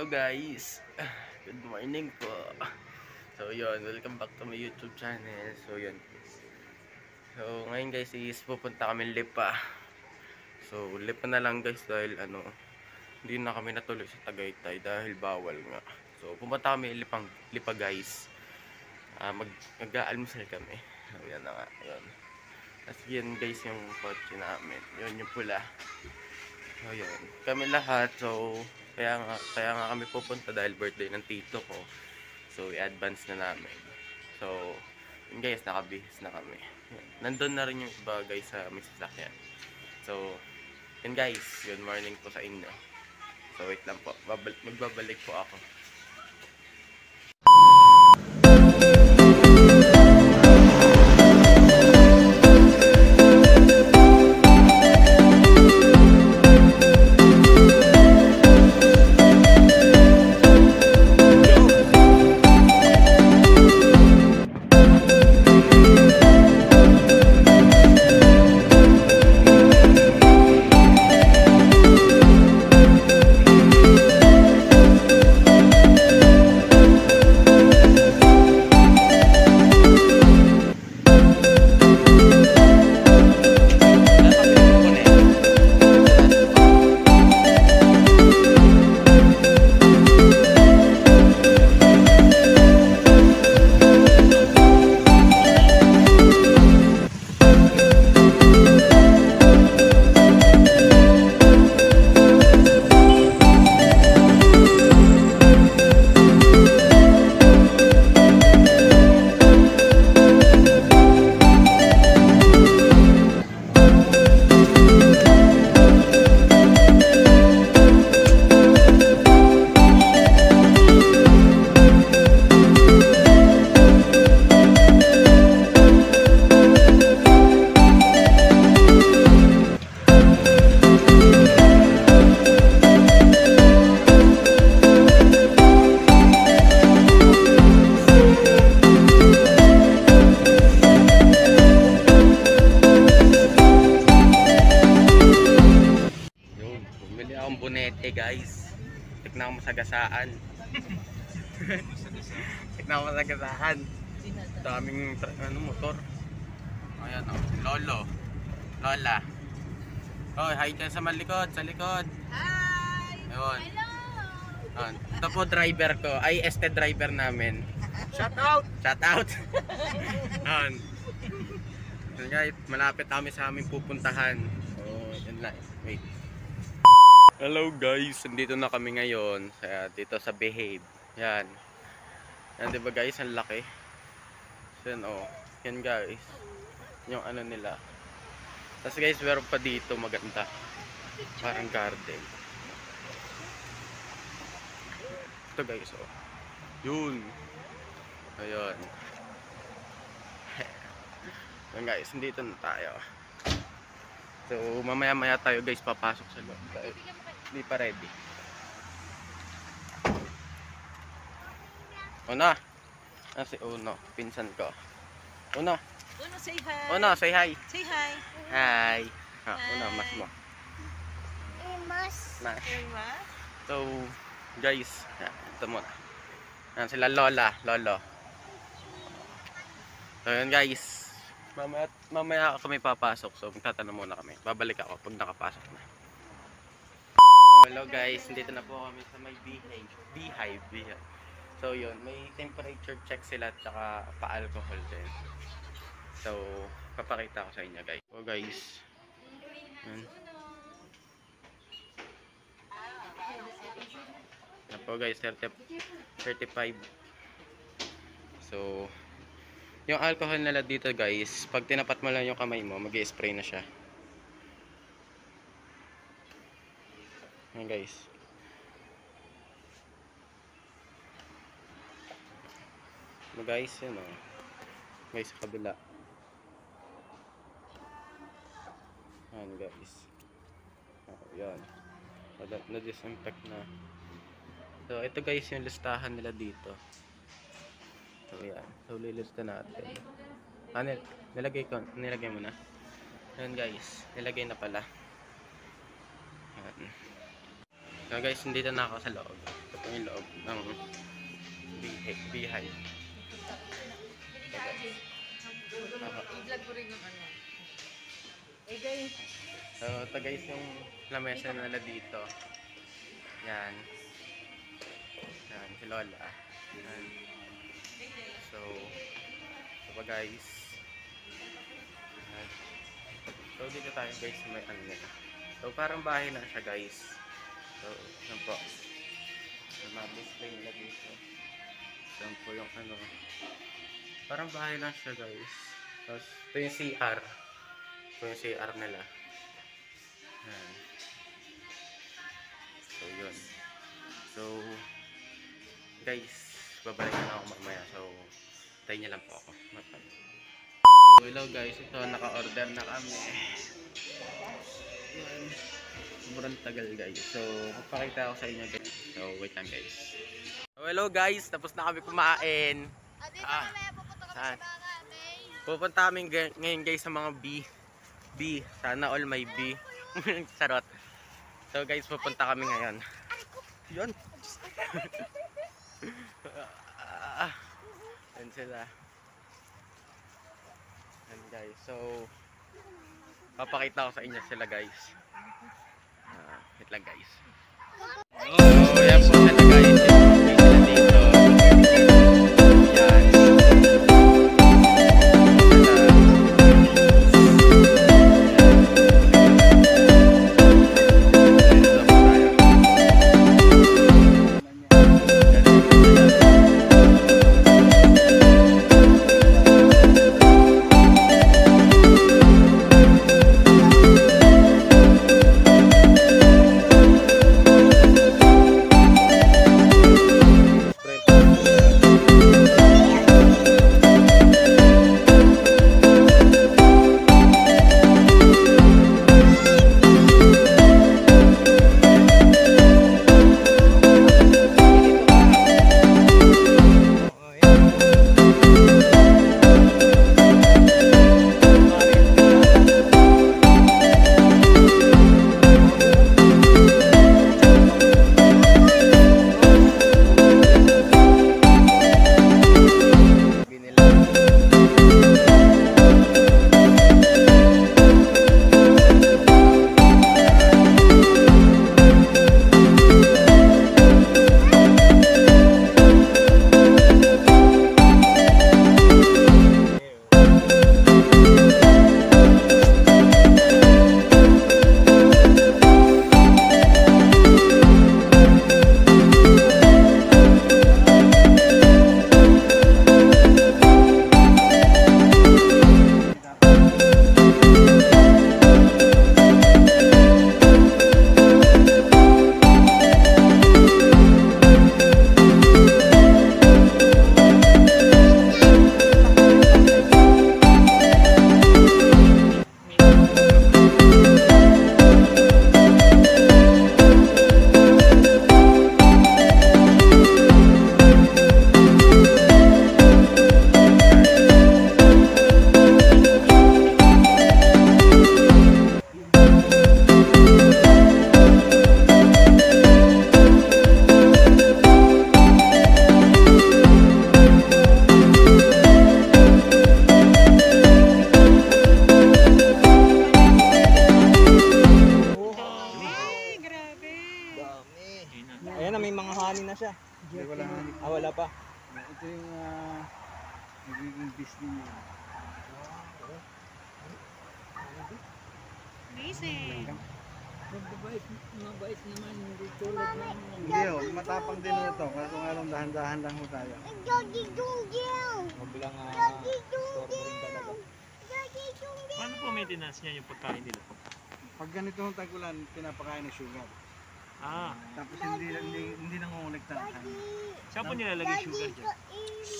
guys, good morning po. So yun, welcome back to my YouTube channel. So yun guys. So ngayon guys is pupunta kami Lipa. So Lipa na lang guys dahil hindi na kami natuloy sa Tagaytay dahil bawal nga. So pupunta kami Lipa guys. Mag-aalmusal kami. So yan na nga, yun. Tapos yun guys yung kotse namin. Yun yung pula. So yun, kami lahat. So kaya nga kami pupunta dahil birthday ng tito ko. So i-advance na namin. So yun guys, nakabihis na kami. Yun. Nandun na rin yung iba guys sa may sasakyan. So yun guys, good morning po sa inyo. So wait lang po, magbabalik po ako. Bonete guys, tignan ko masagasaan. Tignan ko masagasaan. Daming motor. Ayan Lolo, Lola. Oh, hi dyan sa malikod, sa likod. Hi! Ayun. Hello! Ito po driver ko, ay driver namin. Shout out! Shout out! Ayan. Guys, malapit kami sa aming pupuntahan. Oh, yun lang. Wait. Hello guys, nandito na kami ngayon dito sa Behave. Yan. Yan, diba guys, ang laki. So yan yan guys. Yung nila. Tapos guys, meron pa dito maganda. Parang garden. Ito guys, yun. Ayun. Yan guys, nandito na tayo. So mamaya tayo guys papasok sa loob. Hindi pa ready. Una. Si Uno, pinsan ko. Uno, say hi! Uno, say hi. Say hi! Hi. Uno, mas mo. Mas. So guys, ito muna. Yan sila Lola, Lolo. So yun guys, mamaya kami papasok. So magtatanong muna kami. Babalik ako pag nakapasok na. Hello guys, dito na po kami sa may Beehive. So yun, may temperature check sila at saka pa-alcohol din. So papakita ko sa inyo guys. So guys, yan po guys, 35. So yung alcohol nila dito guys, pag tinapat mo lang yung kamay mo, mag-i-spray na siya. Yan guys. Guys, yun guys, sa kabila. Yan guys. Yan. Na-disinfect na. So ito guys yung listahan nila dito. So yan. So lilista natin. Nilagay mo na. Yan guys. Nilagay na pala. Yan. So guys, nandito na ako sa loob. Ito yung loob ng beehive. I-vlog ko rin yung ano. So, ito guys yung lamesa nila dito. Yan. Yan, si Lola. Yan. So, ito pa guys. Yan. So, dito tayo guys sa may ano nila. So, parang bahay lang siya guys. So, yan po. So, ma-display nila dito. Yan po yung ano. Parang bahay lang siya guys. Tapos, ito yung CR. Ito yung CR nila. Yan. So, yun. So, guys, babalik na ako mamaya. So, tayo niya lang po ako. So, hello guys. Ito, naka-order na kami. Yan. Sobrang tagal guys. So, magpakita ako sa inyo guys. So, wait lang guys. So, hello guys. Tapos na kami kumain. Saan? Pupunta kami ngayon guys sa mga B. Sana all may B. Sarot. So guys, pupunta kami ngayon. Yun. Yan sila. Yan guys. So, papakita ko sa inyo sila guys. Wait lang guys. So, yan po sila guys. Yung sila dito. Yan. Ayan na, may mga honey na siya. Hindi, wala honey. Wala pa. Ito yung nagiging business niya. Amazing. Mabait naman, hindi tulad ng... Hindi ho, matapang din ito. Kaso nga lang dahan-dahan lang ho tayo. Huwag lang store rin talaga. Paano po maintenance niya yung pagkain nila? Pag ganito ang tagulan, pinapakain ng sugar. Ah, Tapos hindi nangungulikta ang kanin. saan po nilalagay sugar dyan?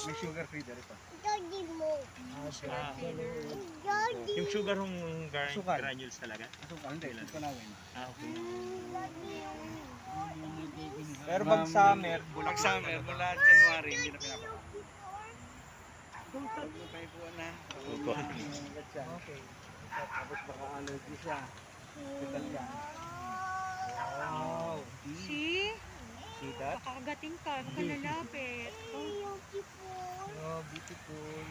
May sugar feeder ito. Ah, yung sugar yung Sukal. granules talaga? Asukal, hindi. Ito na win. Ah, okay. Pero pag summer, Pag summer, mula January, hindi na pinapakain. Pag may paipuan na, Opo. okay. Tapos baka allergy siya. Hospital yan. wow. See? see that? Kakagating ka, huwag ka lalapit. Oh, Oh, beautiful.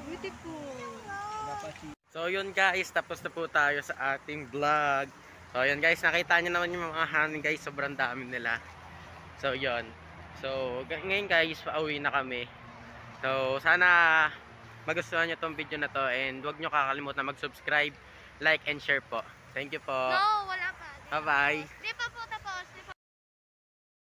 beautiful. Wala pa si... So yun guys, tapos na po tayo sa ating vlog. So yun guys, nakita nyo naman yung mga honey guys, sobrang dami nila. So yun. So ngayon guys, pauwi na kami. So sana magustuhan nyo tong video na to, and huwag nyo kakalimutan mag-subscribe, like, and share po. Thank you po. No, wala pa. Bye bye. Di pa